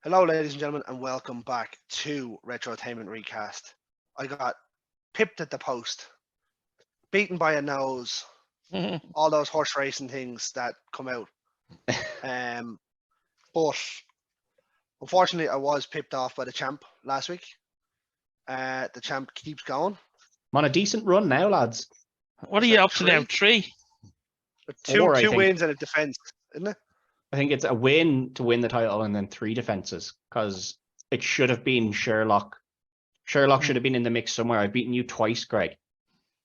Hello, ladies and gentlemen, and welcome back to Retrotainment Recast. I got pipped at the post, beaten by a nose, all those horse racing things that come out. But unfortunately, I was pipped off by the champ last week. The champ keeps going. I'm on a decent run now, lads. What are you up to now? 3? Two wins and a defense, isn't it? I think it's a win to win the title and then 3 defenses because it should have been Sherlock. Sherlock should have been in the mix somewhere. I've beaten you twice, Greg,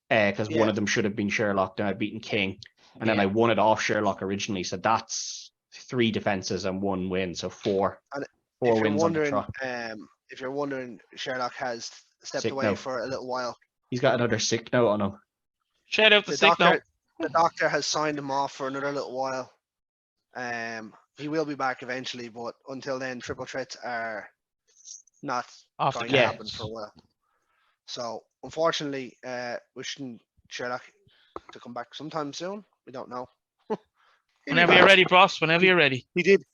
because one of them should have been Sherlock. Then I've beaten King, and then I won it off Sherlock originally. So that's 3 defenses and 1 win. So 4 wins on the trot. If you're wondering, Sherlock has stepped Sick away note. for a little while. He's got another sick note on him. Shout out the sick note. The doctor has signed him off for another little while. He will be back eventually, but until then, triple threats are not going to happen for a while. So, unfortunately, wishing Sherlock to come back sometime soon. We don't know. Whenever you're ready, boss. Whenever you're ready. He did,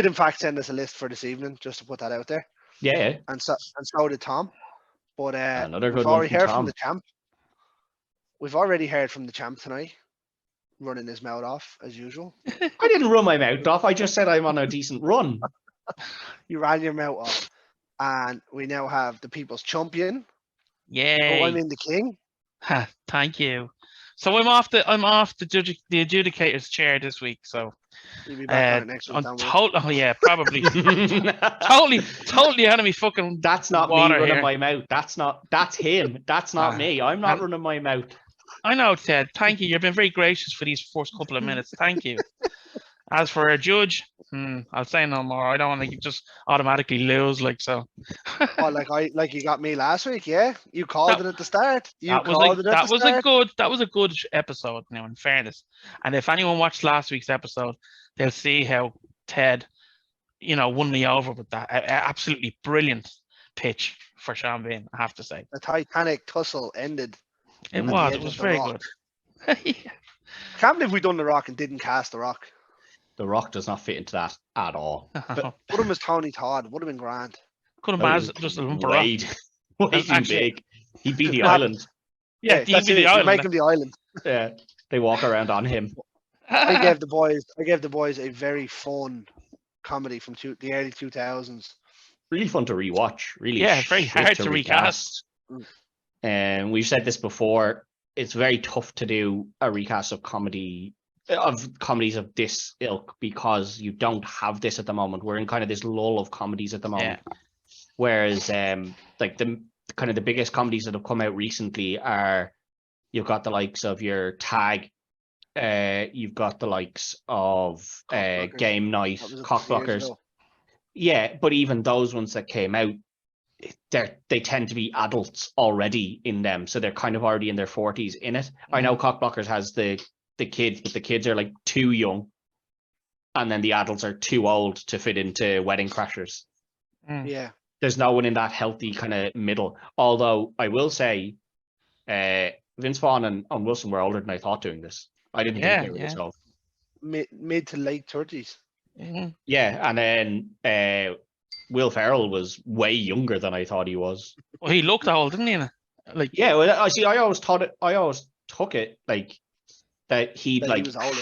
in fact, send us a list for this evening, just to put that out there. Yeah. And so did Tom. But another good we've one already from heard Tom. from the champ. We've already heard from the champ tonight, running his mouth off as usual. I didn't run my mouth off. I just said I'm on a decent run. You ran your mouth off. And we now have the people's champion. Yay. Oh, I mean the king. Thank you. So I'm off the adjudicator's chair this week. So you'll be back on it next week. Oh yeah, probably. totally out of me fucking. That's not me running my mouth. That's him. That's not me. I'm not running my mouth. I know, Ted. Thank you. You've been very gracious for these first couple of minutes. Thank you. As for a judge, I'll say no more. I don't want to just automatically lose like so. like you got me last week, yeah? You called it at the start. That was a good episode, now, in fairness. And if anyone watched last week's episode, they'll see how Ted, won me over with that. Absolutely brilliant pitch for Sean Bean, I have to say. The Titanic tussle ended. It was very good. Can't believe we done The Rock and didn't cast The Rock. The Rock does not fit into that at all. But put him as Tony Todd. Would have been grand. Could have been just a lump of rock. Way too big. He'd be the island. Yeah, he'd be the island. Make him the island. Yeah, they walk around on him. I gave the boys a very fun comedy from the early 2000s. Really fun to rewatch. Really, yeah, very hard to recast. And we've said this before. It's very tough to do a recast of comedies of this ilk because you don't have this at the moment. We're in kind of this lull of comedies at the moment. Yeah. Whereas like the kind of the biggest comedies that have come out recently are, you've got the likes of your Tag, you've got the likes of Game Night, Cockblockers. Yeah, but even those ones that came out, they tend to be adults already in them, so they're kind of already in their 40s in it. I know Cockblockers has the kids, but the kids are like too young, and then the adults are too old to fit into Wedding Crashers. Yeah, there's no one in that healthy kind of middle. Although I will say, Vince Vaughn and Wilson were older than I thought doing this. I didn't think they were this old. Mid to late 30s. Mm-hmm. Yeah, and then Will Ferrell was way younger than I thought he was. Well, he looked old, didn't he? Like, yeah, well, I always took it like that he'd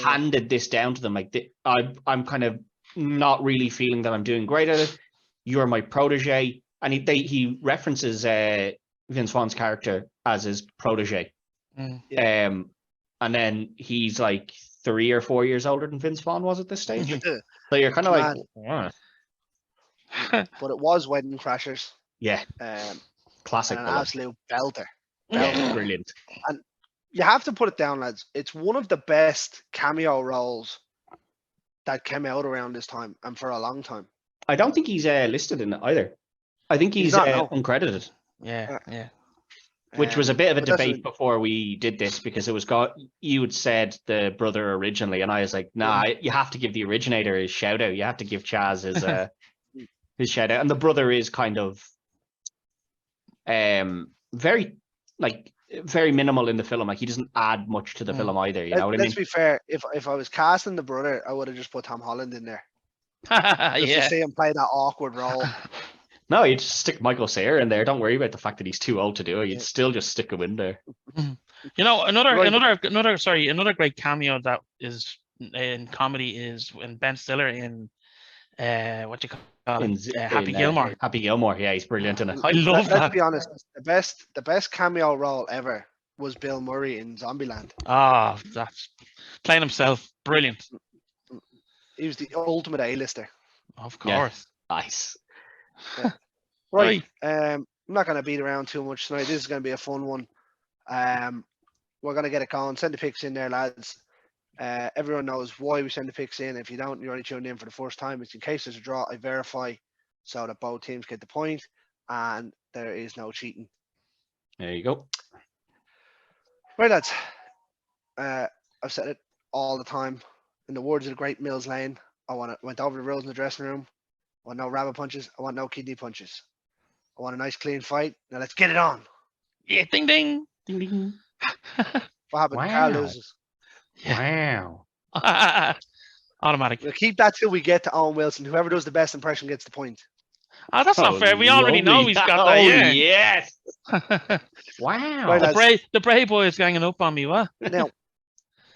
handed this down to them. Like, I'm kind of not really feeling that I'm doing great at it. You're my protege, and he references Vince Vaughn's character as his protege. Yeah. And then he's like 3 or 4 years older than Vince Vaughn was at this stage. So you're kind of like, yeah. But it was Wedding Crashers. Yeah. Classic. An absolute belter. Yeah, brilliant. And you have to put it down, lads. It's one of the best cameo roles that came out around this time and for a long time. I don't think he's listed in it either. I think he's uncredited. Yeah. Which was a bit of a debate before we did this, because it was you had said the brother originally, and I was like, nah, you have to give the originator his shout out. You have to give Chaz his shout out. And the brother is kind of very minimal in the film. Like, he doesn't add much to the film either. You know what I mean? Let's be fair. If I was casting the brother, I would have just put Tom Holland in there. Just to see him play that awkward role. No, you just stick Michael Cera in there. Don't worry about the fact that he's too old to do it. You'd Yeah. still just stick him in there. You know, another Right. great cameo that is in comedy is when Ben Stiller in what you call it, Happy Gilmore. Happy Gilmore, yeah, he's brilliant in it. I love that. Let's be honest, the best cameo role ever was Bill Murray in Zombieland. Ah, that's playing himself, brilliant. He was the ultimate A-lister. Of course. Nice. Right. I'm not going to beat around too much tonight. This is going to be a fun one. We're going to get it going. Send the picks in there, lads. Everyone knows why we send the picks in. If you don't, you're only tuned in for the first time. It's in case there's a draw, I verify so that both teams get the point and there is no cheating. There you go. Right, lads. I've said it all the time. In the words of the great Mills Lane, went over the rules in the dressing room. I want no rabbit punches. I want no kidney punches. I want a nice clean fight. Now let's get it on. Yeah, ding ding. Ding ding. What happened? Wow. Carl loses. Wow. Automatic. We'll keep that till we get to Owen Wilson. Whoever does the best impression gets the point. Oh, that's not fair. We already know he's got that. Yeah. Yes. Wow. Right, The Brave boy is ganging up on me. What? Now,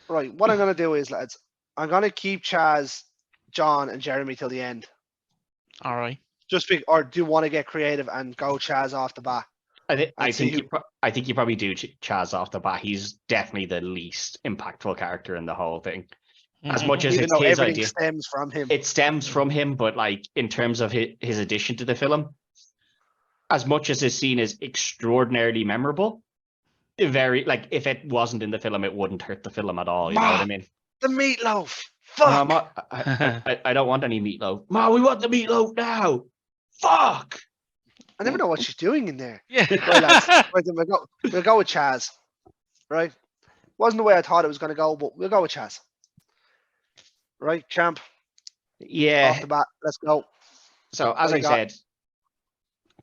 right, what I'm going to do is, lads, I'm going to keep Chaz, John, and Jeremy till the end. All right. Or do you want to get creative and go Chaz off the bat? I think you probably do Chaz off the bat. He's definitely the least impactful character in the whole thing. As much as it's his idea, stems from him. It stems from him, but like in terms of his addition to the film, as much as his scene is extraordinarily memorable, if it wasn't in the film, it wouldn't hurt the film at all. You know what I mean? The meatloaf. Fuck. I don't want any meatloaf. Ma, we want the meatloaf now. Fuck. I never know what she's doing in there. Yeah. Right, lads. Right, then we'll go with Chaz. Right? Wasn't the way I thought it was going to go, but we'll go with Chaz. Right, champ? Yeah. Off the bat, let's go. So, as I said,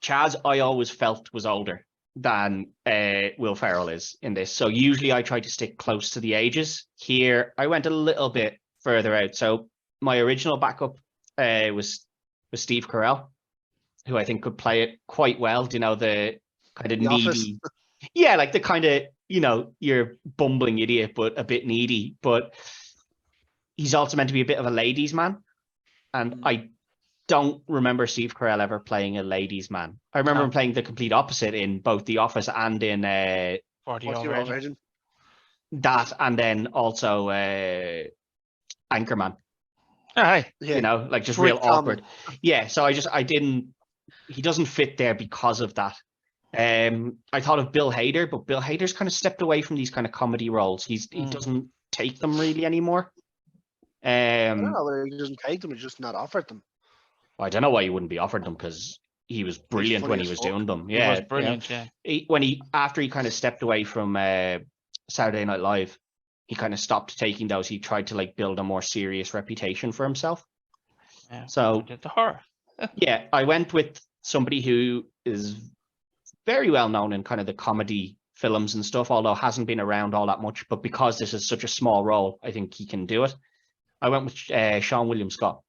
Chaz, I always felt was older than Will Ferrell is in this. So, usually I try to stick close to the ages. Here, I went a little bit further out. So, my original backup was Steve Carell, who I think could play it quite well. Do you know, the kind of needy. Yeah, like the kind of, you're bumbling idiot, but a bit needy. But he's also meant to be a bit of a ladies' man. And I don't remember Steve Carell ever playing a ladies' man. I remember him playing the complete opposite in both The Office and in 40-Year-Old Virgin. That, and then also Anchorman. Aye. Yeah. Like just real awkward. Yeah, so he doesn't fit there because of that. I thought of Bill Hader, but Bill Hader's kind of stepped away from these kind of comedy roles. He doesn't take them really anymore. I don't know whether he doesn't take them, he's just not offered them. Well, I don't know why he wouldn't be offered them, because he was brilliant when he was doing them. Yeah, he was brilliant. Yeah. After he kind of stepped away from Saturday Night Live, he kind of stopped taking those. He tried to build a more serious reputation for himself. Yeah, so did the horror. Yeah, I went with somebody who is very well known in kind of the comedy films and stuff, although hasn't been around all that much. But because this is such a small role, I think he can do it. I went with Sean William Scott,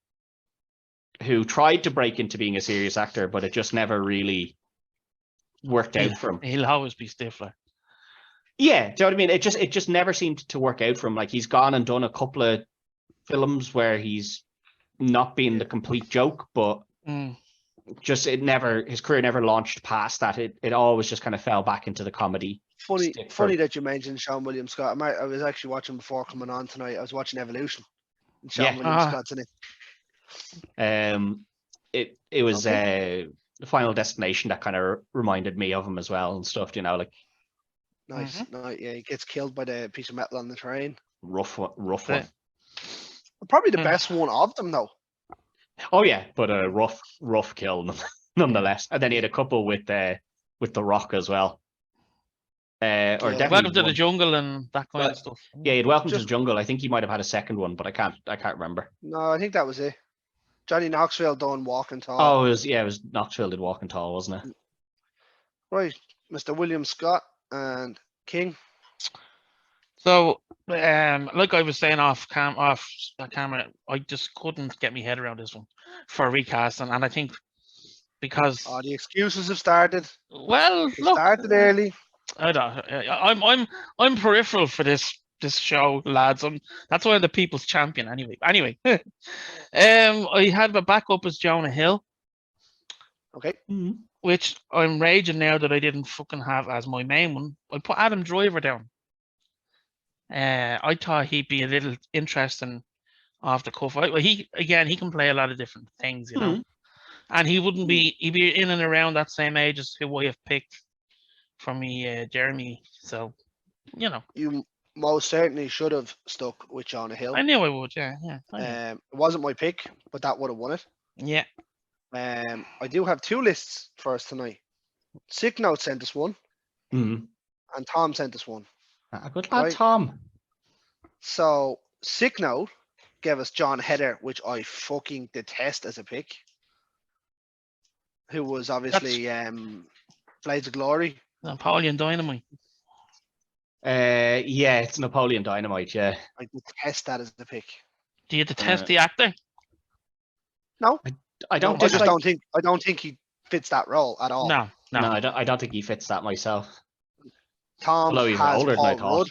who tried to break into being a serious actor, but it just never really worked out for him. He'll always be Stifler. Yeah, do you know what I mean? It just never seemed to work out for him. Like, he's gone and done a couple of films where he's not been the complete joke, but his career never launched past that. It always just kind of fell back into the comedy. Funny that you mentioned Sean William Scott. I was actually watching before coming on tonight. I was watching Evolution. And Sean William Scott's in it. It was the Final Destination that kind of reminded me of him as well and stuff. Nice. Yeah, he gets killed by the piece of metal on the train. Rough one. Probably the best one of them, though. Oh yeah, but a rough kill nonetheless. And then he had a couple with The Rock as well. Welcome to the Jungle and that kind of stuff. Yeah, he had Welcome to the Jungle. I think he might have had a second one, but I can't remember. No, I think that was it. Johnny Knoxville done Walking Tall. Oh, it was Knoxville did Walking Tall, wasn't it? Right, Mr. William Scott and King. So, like I was saying off camera, I just couldn't get my head around this one for recasting, and I think because the excuses have started. well, They look, started early. I don't. I'm peripheral for this show, lads. That's why I'm the people's champion. Anyway, I had my backup as Jonah Hill, Okay. which I'm raging now that I didn't fucking have as my main one. I put Adam Driver down. I thought he'd be a little interesting off the cuff. He can play a lot of different things, you know, and he'd be in and around that same age as who I have picked for me, Jeremy. So, you know, You most certainly should have stuck with Jonah Hill. I knew I would. Yeah. It wasn't my pick, but that would have won it. Yeah. I do have two lists for us tonight. Sick Note sent us one, and Tom sent us one. Good lad, Tom. So Sick Note gave us John Heder, which I fucking detest as a pick. Who was obviously Blades of Glory. Napoleon Dynamite. Yeah, it's Napoleon Dynamite. Yeah, I detest that as the pick. Do you detest the actor? No, I don't. I just don't think. I don't think he fits that role at all. No, I don't think he fits that myself. Tom Although he's has older than I Paul thought. Rudd,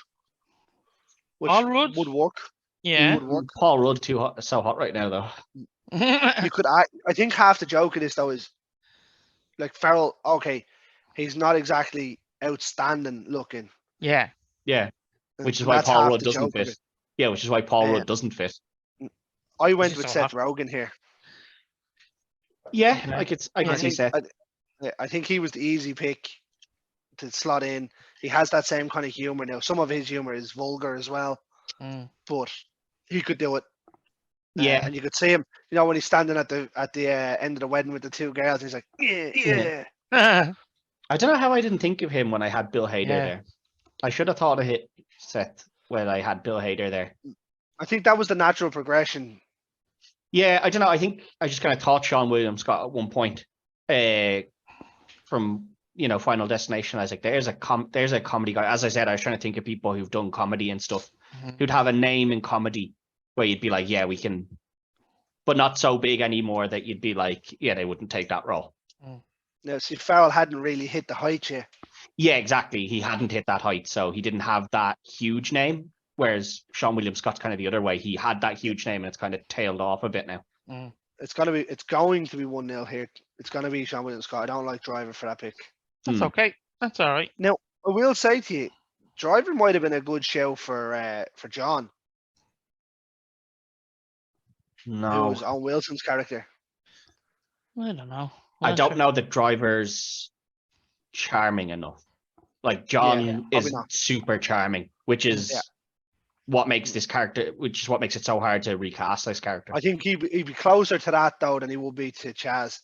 which Paul Rudd? would work. Yeah. Would work. Paul Rudd so hot right now though. You could. I think half the joke of this though is like Farrell. Okay, he's not exactly outstanding looking. Yeah. Yeah. Which is why Paul Rudd doesn't fit. Yeah, which is why Paul Rudd doesn't fit. I went with Seth Rogen here. Yeah, I can see Seth. I think he was the easy pick to slot in. He has that same kind of humor now. Some of his humor is vulgar as well, but he could do it. Yeah, and you could see him. You know when he's standing at the end of the wedding with the two girls, and he's like, yeah. I don't know how I didn't think of him when I had Bill Hader there. I should have thought of Seth when I had Bill Hader there. I think that was the natural progression. Yeah, I don't know. I think I just kind of thought Sean William Scott at one point from Final Destination. I was like, there's a comedy guy. As I said, I was trying to think of people who've done comedy and stuff who'd have a name in comedy where you'd be like, yeah, we can, but not so big anymore that you'd be like, yeah, they wouldn't take that role. Now, see, Farrell hadn't really hit the height yet. Yeah, exactly. He hadn't hit that height, so he didn't have that huge name. Whereas Sean William Scott's kind of the other way. He had that huge name, and it's kind of tailed off a bit now. It's going to be 1-0 here. It's going to be Sean William Scott. I don't like Driver for that pick. That's okay. That's all right. Now, I will say to you, Driver might have been a good show for John. No, it was Owen Wilson's character. I don't know. I don't know that Driver's charming enough. Like John is super charming, which is what makes this character, which is what makes it so hard to recast this character. I think he'd be closer to that though than he would be to Chaz.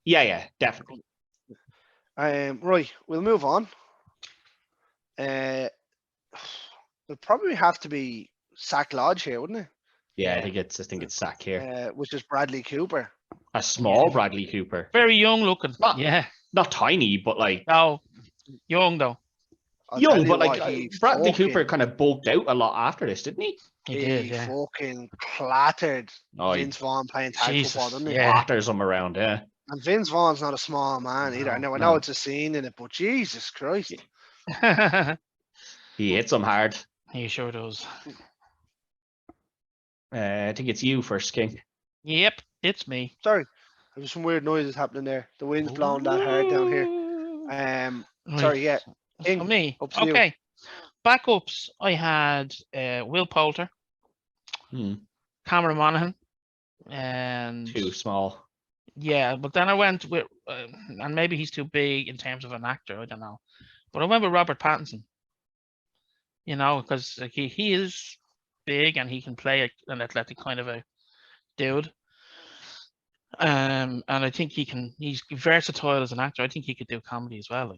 Yeah, definitely. Right, we'll move on. It'll probably have to be Sack Lodge here, wouldn't it? Yeah, I think it's Sack here. Which is Bradley Cooper. A small Bradley Cooper. Very young looking. Not tiny, but like young though. Young, but like Bradley Cooper kind of bulked out a lot after this, didn't he? He did, yeah. Fucking clattered Vince Vaughn playing tag football, didn't he? Clatters him around, yeah. And Vince Vaughn's not a small man either. I know it's a scene in it, but Jesus Christ. He hits him hard. He sure does. I think it's you first, King. Yep, it's me. Sorry. There was some weird noises happening there. The wind's blowing that hard down here. Sorry, yeah. King, me. Okay. Backups, I had Will Poulter, Cameron Monaghan, and too small. Yeah, but then I went with, and maybe he's too big in terms of an actor. I don't know, but I went with Robert Pattinson. Because he is big and he can play an athletic kind of a dude. And I think he's versatile as an actor. I think he could do comedy as well.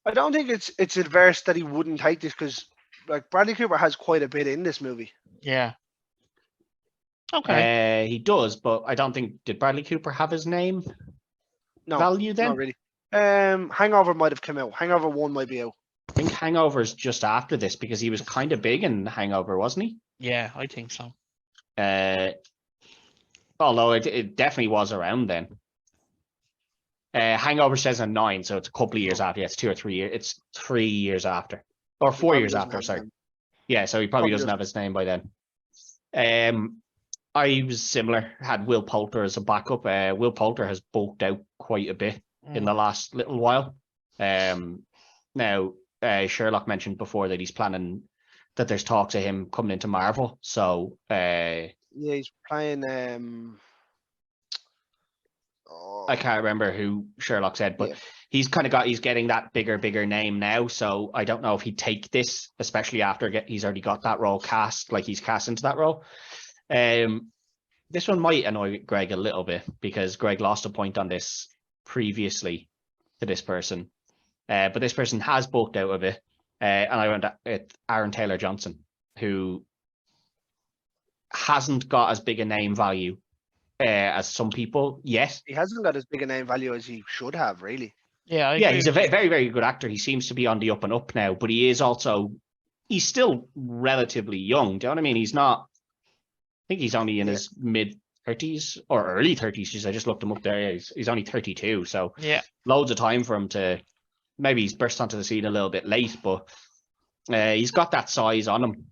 I don't think it's adverse that he wouldn't take this because like Bradley Cooper has quite a bit in this movie. Yeah. Okay. He does, but I don't think did Bradley Cooper have his name value then? Not really. Hangover might have come out. Hangover 1 might be out. think Hangover's just after this because he was kind of big in Hangover, wasn't he? Yeah, I think so. Although it definitely was around then. Hangover says in 9, so it's a couple of years after. Yeah, it's 2 or 3 years. It's 3 years after, or 4 years after. Sorry. Yeah, so he probably doesn't have his name by then. I was similar. Had Will Poulter as a backup. Will Poulter has bulked out quite a bit in the last little while. Now Sherlock mentioned before that he's planning that there's talks of him coming into Marvel. So yeah, he's playing. I can't remember who Sherlock said, but he's getting that bigger name now. So I don't know if he'd take this, especially after he's already got that role cast, like he's cast into that role. This one might annoy Greg a little bit because Greg lost a point on this previously to this person. But this person has bulked out a bit. And I went at Aaron Taylor-Johnson, who hasn't got as big a name value as some people yet. He hasn't got as big a name value as he should have, really. Yeah, he's a very, very good actor. He seems to be on the up and up now, but he's still relatively young. Do you know what I mean? He's not, I think he's only in his mid-30s or early 30s. Because I just looked him up there. He's only 32, so loads of time for him to, maybe he's burst onto the scene a little bit late, but he's got that size on him.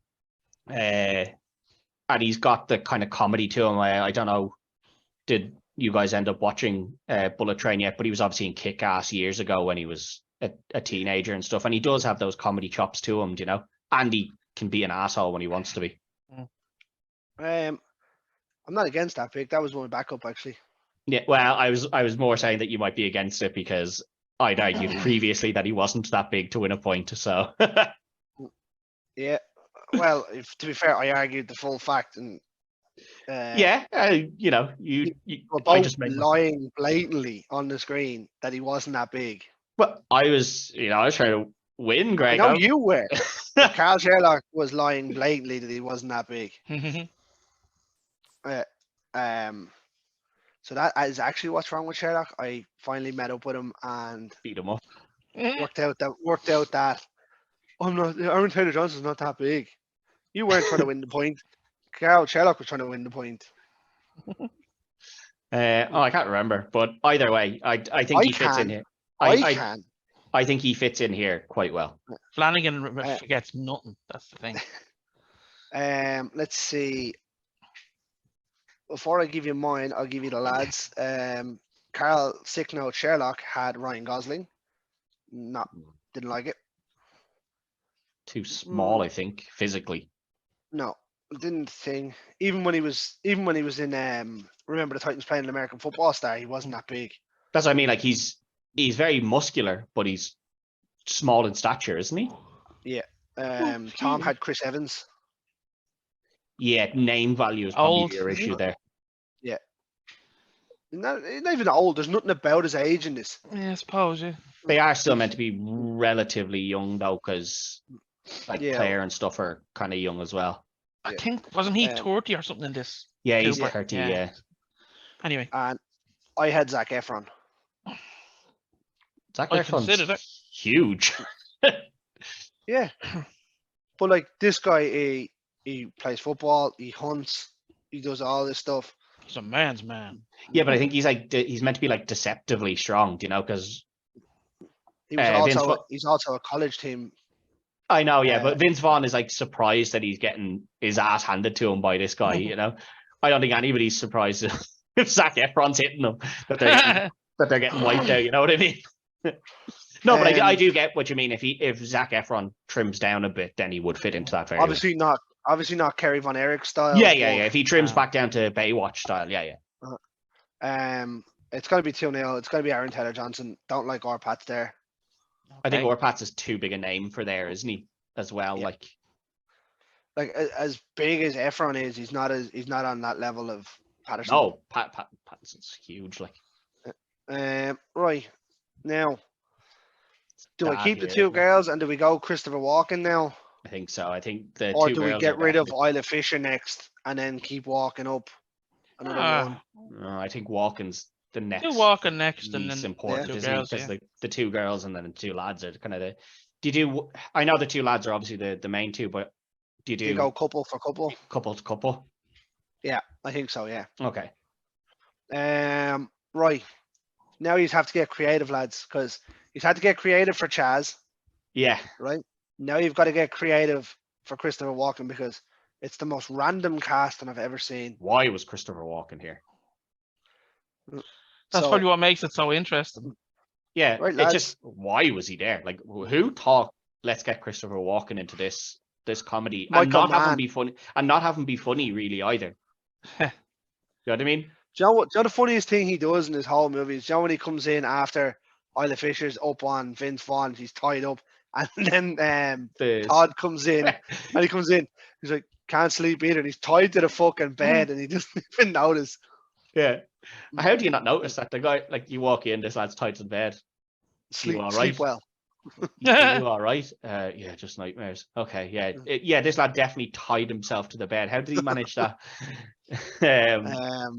And he's got the kind of comedy to him. I don't know, did you guys end up watching Bullet Train yet? But he was obviously in Kick-Ass years ago when he was a teenager and stuff. And he does have those comedy chops to him, you know? And he can be an asshole when he wants to be. I'm not against that pick. That was my backup, actually. Yeah, well, I was more saying that you might be against it because I'd argued previously that he wasn't that big to win a point. So yeah, well, to be fair, I argued the full fact, and you know, you were both lying blatantly on the screen that he wasn't that big. Well, I was trying to win, Greg. I know you were. Carl Sherlock was lying blatantly that he wasn't that big. So that is actually what's wrong with Sherlock. I finally met up with him and beat him up. Worked out that Aaron Taylor-Johnson's not that big. You weren't trying to win the point. Carl Sherlock was trying to win the point. I can't remember, but either way, I think he fits in here. I think he fits in here quite well. Flanagan forgets nothing. That's the thing. Let's see. Before I give you mine, I'll give you the lads. Carl Sick Note Sherlock had Ryan Gosling. Didn't like it. Too small, I think, physically. No, didn't think. Even when he was in Remember the Titans playing an American Football Star, he wasn't that big. That's what I mean. Like he's very muscular, but he's small in stature, isn't he? Yeah. Tom had Chris Evans. Yeah, name value is probably your issue there. Yeah. Not even old. There's nothing about his age in this. Yeah, I suppose, yeah. They are still meant to be relatively young, though, because Claire and stuff are kind of young as well. I think, wasn't he 30 or something in this? Yeah, he's 30, yeah. Anyway. And I had Zac Efron. Zac Efron's huge. Yeah. But, like, this guy, he plays football, he hunts, he does all this stuff. He's a man's man. Yeah, but I think he's meant to be, like, deceptively strong, do you know, because... He's also a college team. I know, yeah, but Vince Vaughn is like surprised that he's getting his ass handed to him by this guy. You know, I don't think anybody's surprised if Zac Efron's hitting them that they're getting wiped out. You know what I mean? No, but I do get what you mean. If Zac Efron trims down a bit, then he would fit into that very obviously well. not Kerry Von Erich style. Yeah. If he trims back down to Baywatch style, yeah. It's going to be 2-0. It's going to be Aaron Taylor-Johnson. Don't like Orpat's there. Okay. I think Orpat's is too big a name for there, isn't he? As well, like as big as Efron is, he's not on that level of Patterson. No, Patterson's huge. Like, right now, do I keep the two girls and do we go Christopher Walken now? I think so. I think the or two do girls we get rid of Isla Fisher next and then keep walking up another one? No, I think Walken's the next. Walken next, and then important, the isn't girls, because the two girls and then the two lads are kind of Do you do? I know the two lads are obviously the main two, but do you do? You go couple for couple. Couple to couple. Yeah, I think so. Yeah. Okay. Right. Now you have to get creative, lads, because you've had to get creative for Chaz. Yeah. Right. Now you've got to get creative for Christopher Walken because it's the most random casting I've ever seen. Why was Christopher Walken here? That's probably what makes it so interesting. Yeah, right, it's just why was he there? Like, who thought let's get Christopher Walken into this comedy and not have him be funny and not have him be funny really either? You know what I mean? Do you know the funniest thing he does in his whole movie is, when he comes in after Isla Fisher's up on Vince Vaughn, he's tied up, and then Todd comes in, and he comes in, he's like, can't sleep either, and he's tied to the fucking bed, and he doesn't even notice. Yeah. How do you not notice that the guy, like, you walk in, this lad's tied to the bed? Sleep well. You all right? Yeah, just nightmares. Okay, yeah. This lad definitely tied himself to the bed. How did he manage that?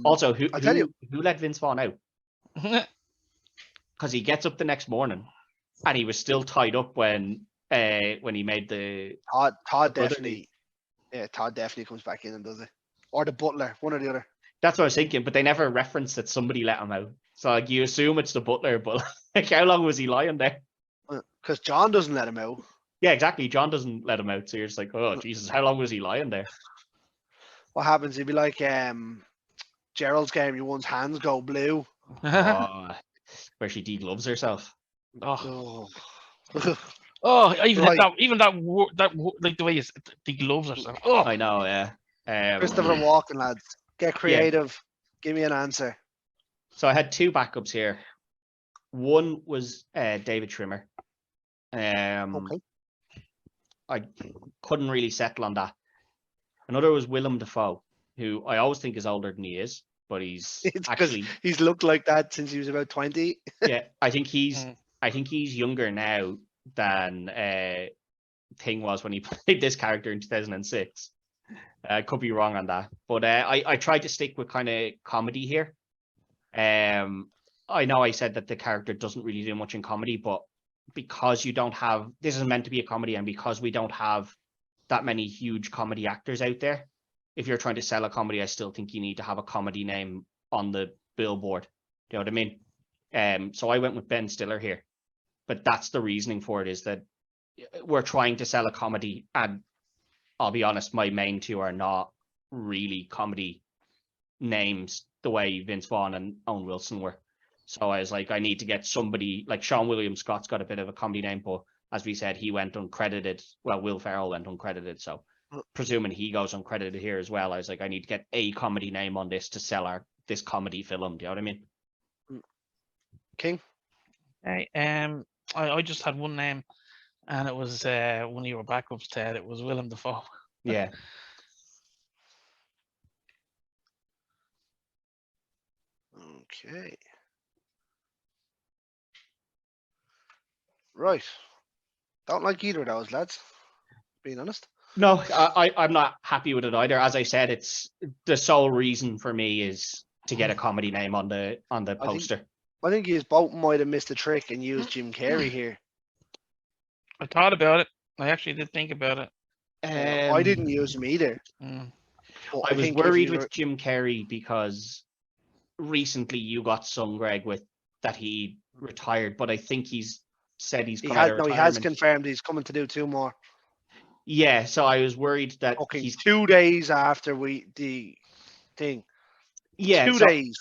Also, who let Vince Vaughn out? Because he gets up the next morning, and he was still tied up when he made the Todd definitely. Yeah, Todd definitely comes back in and does it, or the butler, one or the other. That's what I was thinking, but they never referenced that somebody let him out. So like, you assume it's the butler, but like, how long was he lying there? Because John doesn't let him out. Yeah, exactly. John doesn't let him out. So you're just like, oh Jesus, how long was he lying there? What happens? He'd be like Gerald's game. You one's hands go blue. Where she degloves herself. Oh, even that like the way you degloves herself. Oh, I know. Yeah. Christopher Walken, lads, get creative. Yeah. Give me an answer. So I had two backups here. One was David Schwimmer. Okay. I couldn't really settle on that. Another was Willem Dafoe, who I always think is older than he is, but he's he's looked like that since he was about 20. Yeah, I think he's younger now than Thing was when he played this character in 2006. I could be wrong on that, but I tried to stick with kind of comedy here. I know I said that the character doesn't really do much in comedy, but because you don't have, this is meant to be a comedy, and because we don't have that many huge comedy actors out there, if you're trying to sell a comedy, I still think you need to have a comedy name on the billboard. You know what I mean? So I went with Ben Stiller here, but that's the reasoning for it, is that we're trying to sell a comedy, and I'll be honest, my main two are not really comedy names the way Vince Vaughn and Owen Wilson were. So I was like, I need to get somebody like Sean William Scott's got a bit of a comedy name, but as we said, he went uncredited. Well, Will Ferrell went uncredited, so presuming he goes uncredited here as well, I was like, I need to get a comedy name on this to sell this comedy film. Do you know what I mean? King? Hey, I just had one name, and it was one of your backups, Ted. It was Willem Dafoe. Yeah. Okay. Right. Don't like either of those, lads. Being honest. No, I'm not happy with it either. As I said, it's the sole reason for me is to get a comedy name on the poster. I think you both might have missed the trick and used Jim Carrey here. I thought about it. I actually did think about it. I didn't use him either. I was worried with Jim Carrey because recently you got sung, Greg, with that he retired, but I think he's said he has confirmed he's coming to do 2 more. Yeah, so I was worried that he's 2 days after the thing. Yeah, 2 days.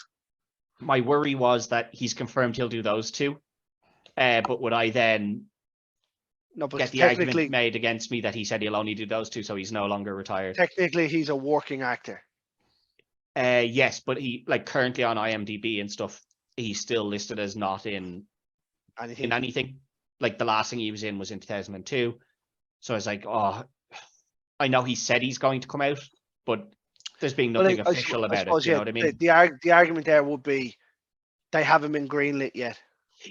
My worry was that he's confirmed he'll do those 2. But would I then get the argument made against me that he said he'll only do those 2, so he's no longer retired? Technically, he's a working actor. Yes, but he, like, currently on IMDb and stuff, he's still listed as not in anything. Like, the last thing he was in 2002. So I was like, oh, I know he said he's going to come out, but there's been nothing official about it. You know what I mean? The argument there would be they haven't been greenlit yet.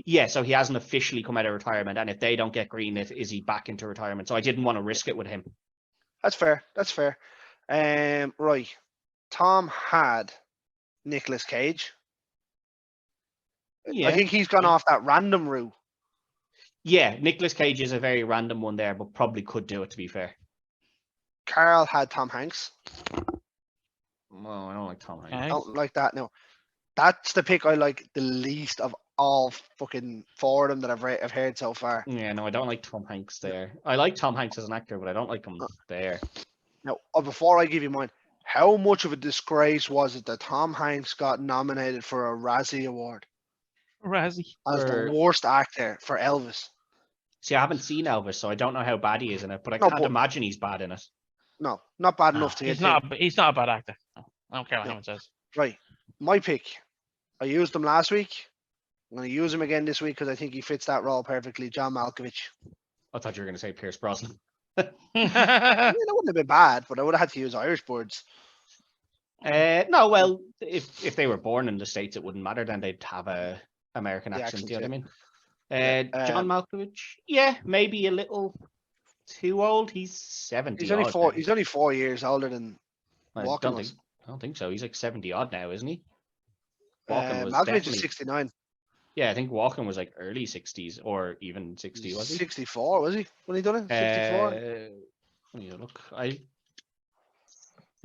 Yeah, so he hasn't officially come out of retirement, and if they don't get greenlit, is he back into retirement? So I didn't want to risk it with him. That's fair. Right. Tom had Nicolas Cage. Yeah. I think he's gone off that random route. Yeah, Nicolas Cage is a very random one there, but probably could do it, to be fair. Carl had Tom Hanks. Well, I don't like Tom Hanks. Okay. Don't like that. No, that's the pick I like the least of all fucking 4 of them that I've heard so far. Yeah, no, I don't like Tom Hanks there. I like Tom Hanks as an actor, but I don't like him there. Now, before I give you mine, how much of a disgrace was it that Tom Hanks got nominated for a Razzie Award Razzie. as the worst actor for Elvis? See, I haven't seen Elvis, so I don't know how bad he is in it, but I No, can't but- imagine he's bad in it. No, not bad enough to get He's not a bad actor. No, I don't care what No. anyone says. Right, my pick. I used him last week. I'm going to use him again this week because I think he fits that role perfectly. John Malkovich. I thought you were going to say Pierce Brosnan. I mean, that wouldn't have been bad, but I would have had to use Irish birds. No, well, if they were born in the States, it wouldn't matter. Then they'd have a American The accent. accent, Do you know yeah. what I mean? John Malkovich, yeah, maybe a little too old. He's 70. He's only odd four. now. He's only 4 years older than I Walken don't was. think. I don't think so. He's like 70 odd now, isn't he? Walken was Malkovich definitely. is 69. Yeah, I think Walken was like early 60s or even 60. Was he? 64 was he when he done it? 64. Let me look. I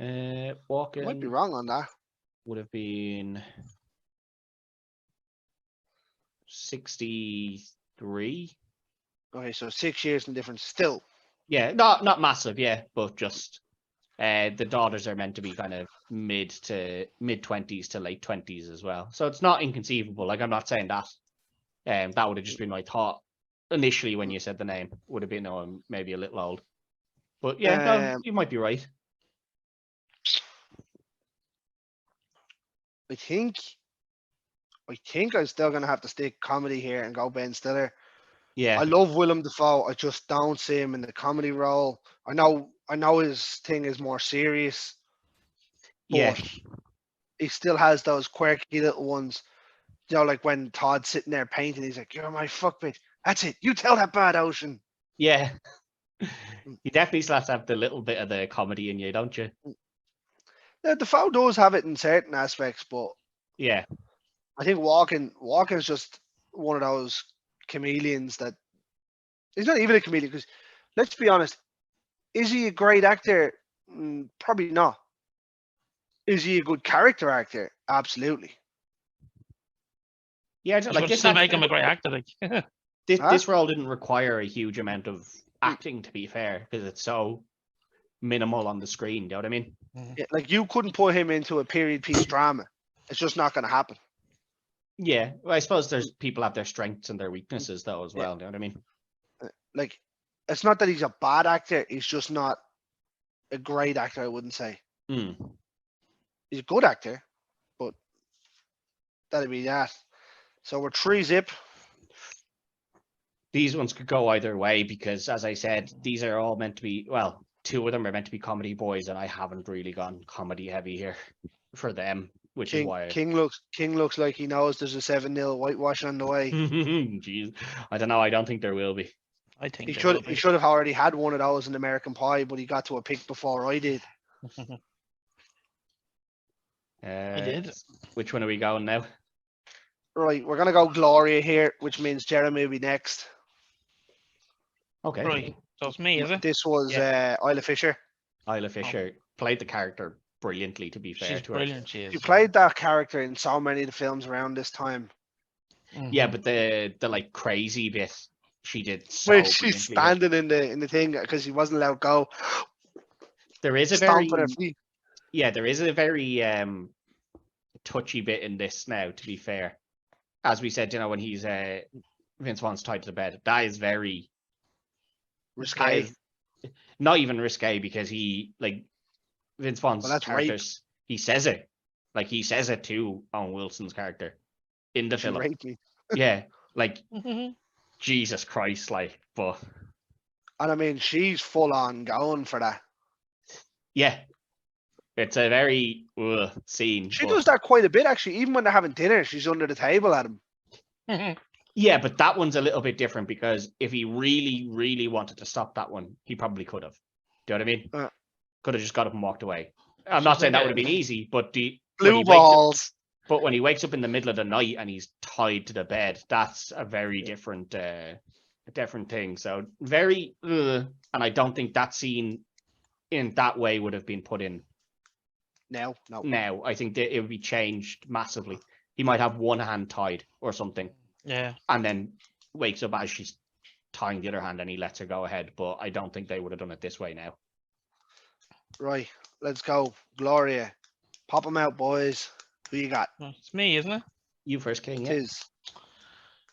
might be Walken wrong on that. would have been 63. Okay, so 6 years in difference still. Yeah, not massive, yeah, but just the daughters are meant to be kind of mid 20s to late 20s as well. So it's not inconceivable. Like, I'm not saying that. That would have just been my thought initially when you said the name. Would have been maybe a little old. But yeah, no, you might be right. I think I'm still gonna have to stick comedy here and go Ben Stiller. Yeah. I love Willem Dafoe. I just don't see him in the comedy role. I know his thing is more serious, Yeah. but he still has those quirky little ones. You know, like when Todd's sitting there painting, he's like, "You're my fuck bitch. That's it. You tell that bad Ocean." Yeah. You definitely still have to have the little bit of the comedy in you, don't you? Yeah, Dafoe does have it in certain aspects, but Yeah. I think Walken's just one of those chameleons that he's not even a chameleon because let's be honest, is he a great actor? Probably not. Is he a good character actor? Absolutely. Yeah, Like like this make him a great actor. Like, this role didn't require a huge amount of acting, to be fair, because it's so minimal on the screen. Do you know what I mean? Yeah, like you couldn't put him into a period piece drama. It's just not going to happen. Yeah, well, I suppose there's people have their strengths and their weaknesses though as well. Do you know what I mean? Like, it's not that he's a bad actor. He's just not a great actor. I wouldn't say Mm. he's a good actor, but that'd be that. So we're 3-zip. These ones could go either way because, as I said, these are all meant to be. Well, 2 of them are meant to be comedy boys, and I haven't really gone comedy heavy here for them, which is why. King looks like he knows there's a 7-0 whitewash on the way. Jeez, I don't know. I don't think there will be. I think He should have already had one of those in American Pie, but he got to a pick before I did. I did. Which one are we going now? Right, we're gonna go Gloria here, which means Jeremy will be next. Okay. Right. So it's me, is it? This was Isla Fisher. Isla Fisher played the character brilliantly, to be fair She's to her. brilliant. She is. She played that character in so many of the films around this time. Yeah, but the like crazy bit she did so Wait, she's brilliantly. standing in the thing because she wasn't allowed to go. There is a very Stomping her feet. there is a very touchy bit in this now, to be fair. As we said, you know, when he's Vince Vaughn's tied to the bed, that is very Risque. not even risque because he like Vince Vaughn's that's rape. characters, he says it. Like he says it to Owen Wilson's character in the She film. raped me. Yeah, like Jesus Christ, like, but And I mean, she's full on going for that. yeah, it's a very scene. She but- does that quite a bit, actually. Even when they're having dinner, she's under the table at him. Yeah, but that one's a little bit different because if he really, really wanted to stop that one, he probably could have. Do you know what I mean? Could have just got up and walked away. I'm not saying that would have been easy, but when Blue he wakes up- balls. but when he wakes up in the middle of the night and he's tied to the bed, that's a very different different thing. So very, and I don't think that scene in that way would have been put in. No. Now, I think that it would be changed massively. He might have one hand tied or something. Yeah. And then wakes up as she's tying the other hand and he lets her go ahead. But I don't think they would have done it this way now. Right, let's go. Gloria. Pop them out, boys. Who you got? It's me, isn't it? You first, King. It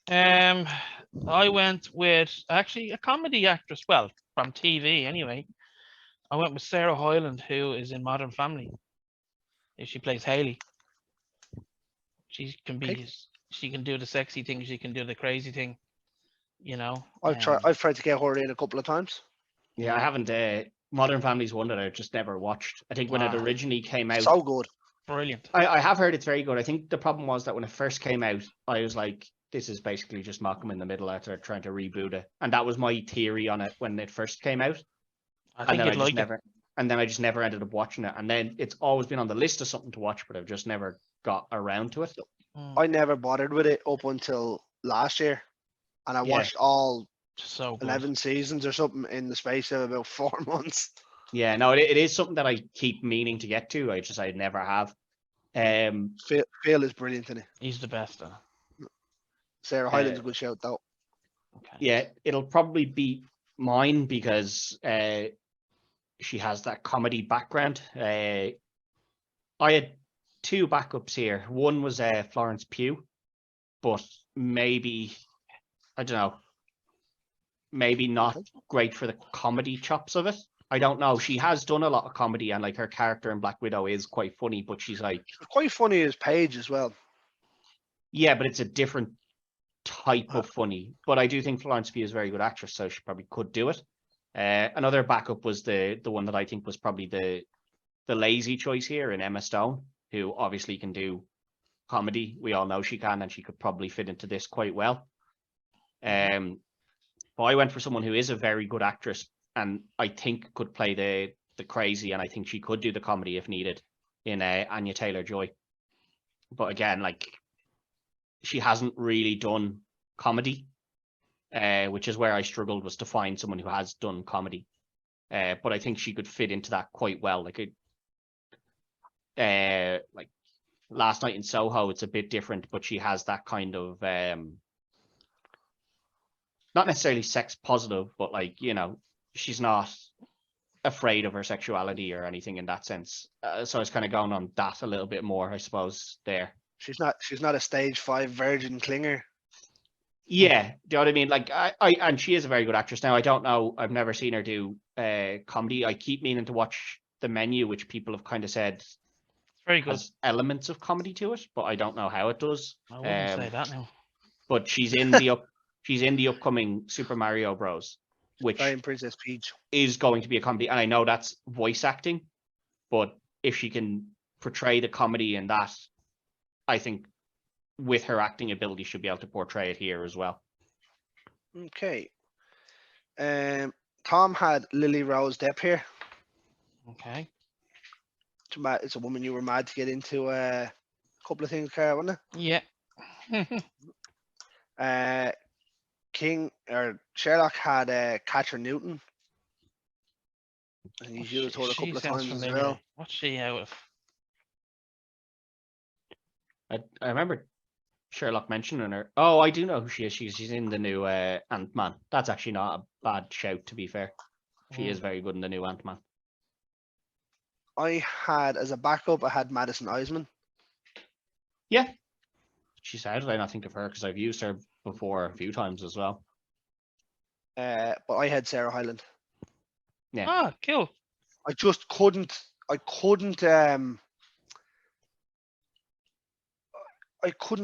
Yeah. is. I went with actually a comedy actress. Well, from TV anyway. I went with Sarah Hyland, who is in Modern Family. She plays Haley. She can be. She can do the sexy thing. She can do the crazy thing. You know. I've tried to get her in a couple of times. Yeah, I haven't. Modern Family's one that I just never watched. I think when it originally came out, so good. Brilliant. I have heard it's very good. I think the problem was that when it first came out, I was like, this is basically just Malcolm in the Middle after trying to reboot it. And that was my theory on it when it first came out. I think you'd like it. And then I just never ended up watching it. And then it's always been on the list of something to watch, but I've just never got around to it. I never bothered with it up until last year. And I watched all 11 seasons or something in the space of about 4 months. Yeah, no, it is something that I keep meaning to get to. I never have. Phil is brilliant in it. He's the best. Sarah Hyland's a good shout though. Okay. Yeah, it'll probably be mine because she has that comedy background. I had 2 backups here. One was Florence Pugh, but maybe, I don't know, maybe not great for the comedy chops of it. I don't know. She has done a lot of comedy, and like her character in Black Widow is quite funny, but she's like quite funny as Paige as well. Yeah, but it's a different type of funny. But I do think Florence Pugh is a very good actress, so she probably could do it. Another backup was the one that I think was probably the lazy choice here in Emma Stone, who obviously can do comedy. We all know she can, and she could probably fit into this quite well. But I went for someone who is a very good actress, and I think could play the crazy, and I think she could do the comedy if needed in Anya Taylor-Joy. But again, like, she hasn't really done comedy, which is where I struggled, was to find someone who has done comedy. But I think she could fit into that quite well. Like Last Night in Soho, it's a bit different, but she has that kind of not necessarily sex positive, but like, you know, she's not afraid of her sexuality or anything in that sense. So I was kind of going on that a little bit more, I suppose, there. She's not a stage 5 virgin clinger. Yeah, do you know what I mean? Like, I and she is a very good actress. Now, I don't know, I've never seen her do comedy. I keep meaning to watch The Menu, which people have kind of said it's very good. Has elements of comedy to it, but I don't know how it does. I wouldn't say that now. But she's in the upcoming Super Mario Bros, which Playing Princess Peach is going to be a comedy, and I know that's voice acting, but if she can portray the comedy in that, I think with her acting ability, she'll be able to portray it here as well. Okay. Tom had Lily Rose Depp here. Okay. It's a woman you were mad to get into a couple of things, Cara, wasn't it? Yeah. King or Sherlock had Catherine Newton. And he's used her a couple of times as well. What's she out of? I remember Sherlock mentioning her. Oh, I do know who she is. She's in the new Ant-Man. That's actually not a bad shout, to be fair. She is very good in the new Ant-Man. I had, as a backup, I had Madison Eisman. Yeah. She's out. I don't think of her because I've used her before a few times as well. But I had Sarah Hyland. Yeah. Ah, cool. I just couldn't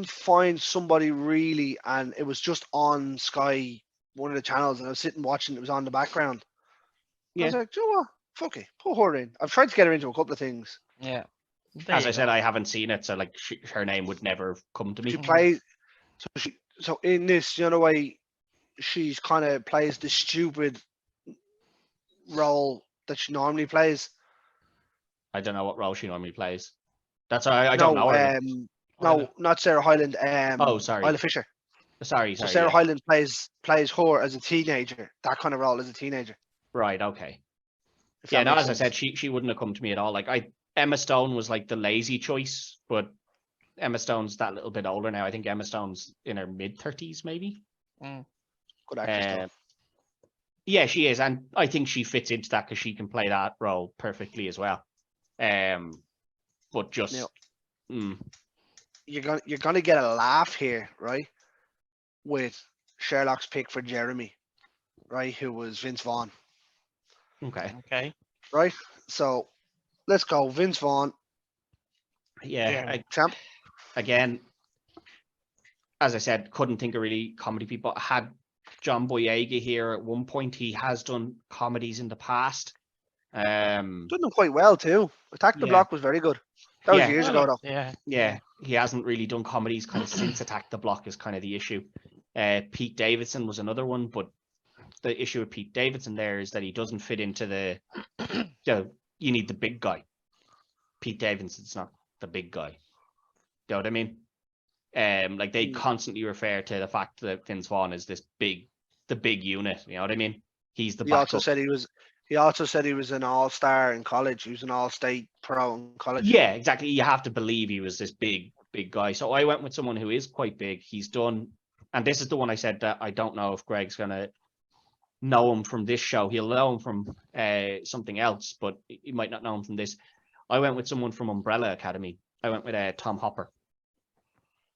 find somebody really, and it was just on Sky, one of the channels, and I was sitting watching, it was on the background. Yeah. I was like, you know what? Fuck it, put her in. I've tried to get her into a couple of things. Yeah. As I said, I haven't seen it, so like her name would never come to me. She plays, so in this, you know, way she's kind of plays the stupid role that she normally plays. I don't know what role she normally plays. That's I don't know her. No, not Sarah Hyland. Oh, sorry. Isla Fisher. Sorry. So Sarah Yeah. Hyland plays her as a teenager, that kind of role as a teenager. Right. Okay. If Yeah. that No, makes as I sense. said, she wouldn't have come to me at all. Like Emma Stone was like the lazy choice, but Emma Stone's that little bit older now. I think Emma Stone's in her mid-30s, maybe. Good actress though. Yeah, she is, and I think she fits into that because she can play that role perfectly as well. But just Now, you're gonna get a laugh here, right? With Sherlock's pick for Jeremy, right? Who was Vince Vaughn, okay. right? So let's go, Vince Vaughn. Yeah, champ. Again, as I said, couldn't think of really comedy people. I had John Boyega here at one point. He has done comedies in the past. Done them quite well too. Attack the Block was very good. That was years ago though. Yeah, he hasn't really done comedies kind of since Attack the Block is kind of the issue. Pete Davidson was another one, but the issue with Pete Davidson there is that he doesn't fit into the you need the big guy. Pete Davidson's not the big guy. You know what I mean? Like they constantly refer to the fact that Vince Vaughn is the big unit. You know what I mean? He's the backup. He also said he was an all-star in college. He was an all-state pro in college. Yeah, exactly. You have to believe he was this big guy. So I went with someone who is quite big. He's done, and this is the one I said that I don't know if Greg's gonna know him from this show. He'll know him from something else, but he might not know him from this. I went with someone from Umbrella Academy. I went with Tom Hopper.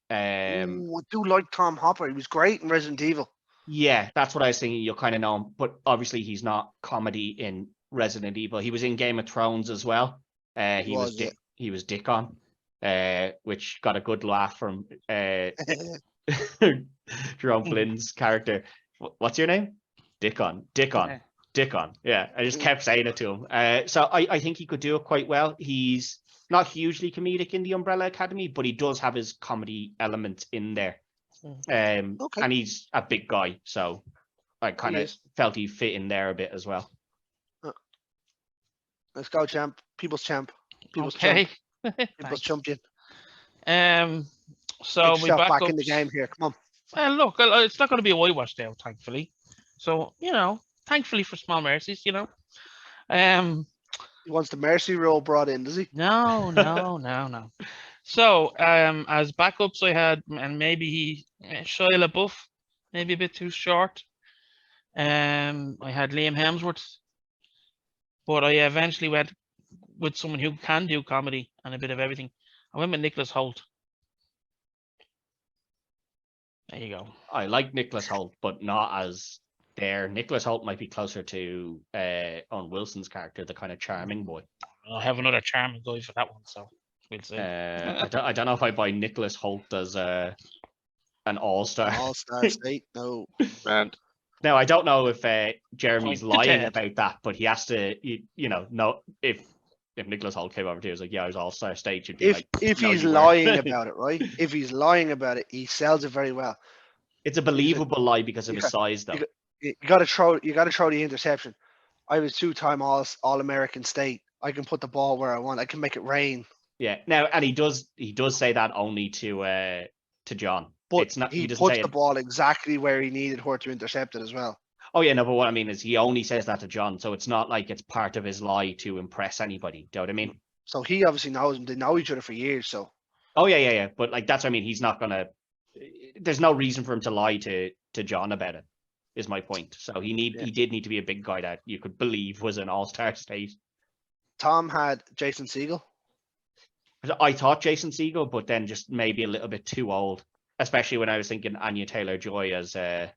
I do like Tom Hopper. He was great in Resident Evil. Yeah, that's what I was thinking. You'll kind of know him, but obviously he's not comedy in Resident Evil. He was in Game of Thrones as well. He was Dickon, which got a good laugh from Jerome Flynn's character. What's your name? Dickon. Yeah, I just kept saying it to him. So I think he could do it quite well. He's not hugely comedic in the Umbrella Academy, but he does have his comedy element in there. And he's a big guy, so I kind of felt he fit in there a bit as well. Let's go, champ. People's champ. People's champ. People's champion. So we back in the game here. Come on. Well, look, it's not going to be a whitewash now, thankfully. So thankfully for small mercies, He wants the mercy rule brought in, does he? No. So, as backups, I had, and maybe Shia LaBeouf, maybe a bit too short. I had Liam Hemsworth, but I eventually went with someone who can do comedy and a bit of everything. I went with Nicholas Hoult. There you go. I like Nicholas Hoult, but not as there. Nicholas Hoult might be closer to Owen Wilson's character, the kind of charming boy. I'll have another charming guy for that one, so we'll see. I don't know if I buy Nicholas Hoult as an all-star. All-star state, no. And now I don't know if Jeremy's lying about that, but he has to, know if Nicholas Hoult came over to you, was like, yeah, I was all-star state. You'd be if he's lying about it, right? If he's lying about it, he sells it very well. It's a believable lie because of his size, though. You got to throw the interception. I was 2-time All-American state. I can put the ball where I want. I can make it rain. Yeah. Now, and he does say that only to John. But it's not. He puts the ball exactly where he needed her to intercept it as well. Oh yeah, no. But what I mean is, he only says that to John, so it's not like it's part of his lie to impress anybody. Do you know what I mean? So he obviously knows him. They know each other for years. So. Oh yeah. But like that's what I mean. He's not gonna. There's no reason for him to lie to John about it. Is my point. So he did need to be a big guy that you could believe was an all-star state. Tom had Jason Segel. I thought Jason Segel, but then just maybe a little bit too old, especially when I was thinking Anya Taylor-Joy as the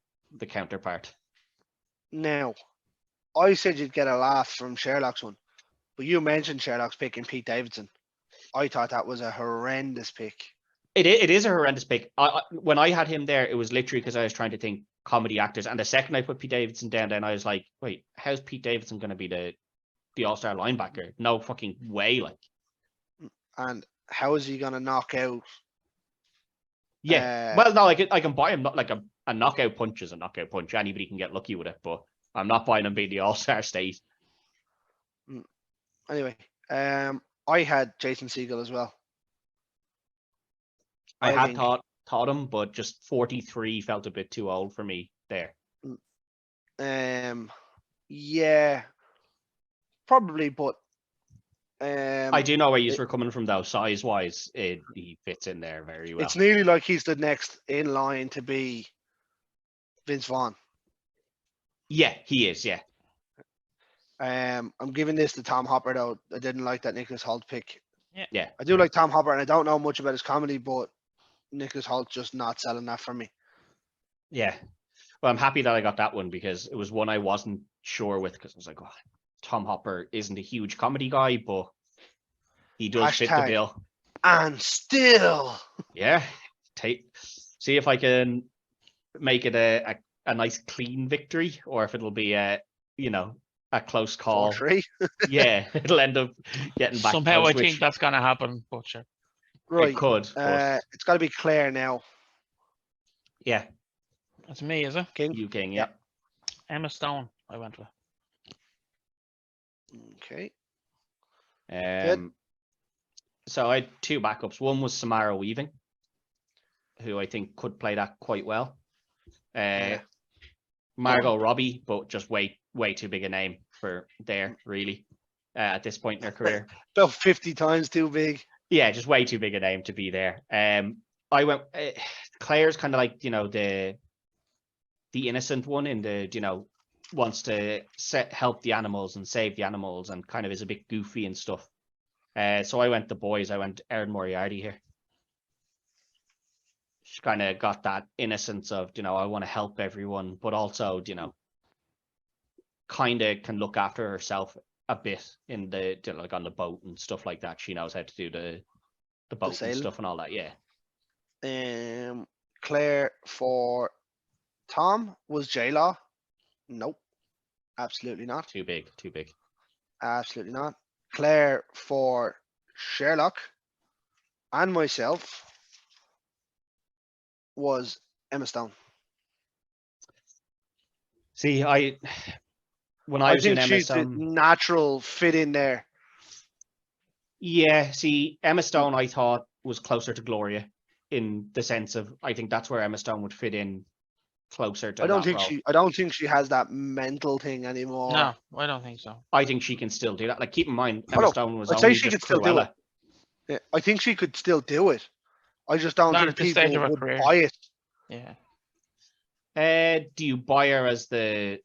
counterpart. Now, I said you'd get a laugh from Sherlock's one, but you mentioned Sherlock's pick in Pete Davidson. I thought that was a horrendous pick. It is a horrendous pick. When I had him there, it was literally because I was trying to think comedy actors, and the second I put Pete Davidson down, then I was like, wait, how's Pete Davidson going to be the all-star linebacker? No fucking way, like. And how is he going to knock out? Yeah, well, no, I can buy him. Not like a knockout punch is a knockout punch. Anybody can get lucky with it, but I'm not buying him being the all-star state. Anyway, I had Jason Segel as well. I had thought Tottenham, but just 43 felt a bit too old for me there. Yeah, probably, but I do know where you're coming from though. Size wise, he fits in there very well. it's nearly like he's the next in line to be Vince Vaughn. Yeah, he is. Yeah. I'm giving this to Tom Hopper though. I didn't like that Nicholas Hoult pick. Yeah. I do like Tom Hopper, and I don't know much about his comedy, but Nicholas Hoult just not selling that for me. Yeah. Well, I'm happy that I got that one because it was one I wasn't sure with because I was like, oh, Tom Hopper isn't a huge comedy guy, but he does fit the bill. And still. Yeah. See if I can make it a nice clean victory, or if it'll be a close call. 4-3. Yeah, it'll end up getting back. Somehow close, I think that's gonna happen, but sure. Right. It could. It's got to be Claire now. Yeah. That's me, is it? King. You King. Yeah. Emma Stone. I went with. Okay. So I had two backups. One was Samara Weaving, who I think could play that quite well. Margot Robbie, but just way too big a name for there, really, at this point in her career. About 50 times too big. Yeah, just way too big a name to be there. I went. Claire's kind of like the innocent one in the wants to help the animals and save the animals and kind of is a bit goofy and stuff. So I went the boys. I went Erin Moriarty here. She kind of got that innocence of I want to help everyone, but also kind of can look after herself a bit in the like on the boat and stuff like that. She knows how to do the boat and stuff and all that. Yeah. Claire for Tom was J-Law. Nope, absolutely not. Too big. Absolutely not. Claire for Sherlock and myself was Emma Stone. See, when I was think in Emma she's Stone, the natural fit in there. Yeah, see, Emma Stone I thought was closer to Gloria in the sense of I think that's where Emma Stone would fit in closer to. I don't think she has that mental thing anymore. No, I don't think so. I think she can still do that. Like, keep in mind, Emma Stone was only just Cruella. Yeah, I think she could still do it. I just don't think people would buy it. Yeah. Do you buy her as the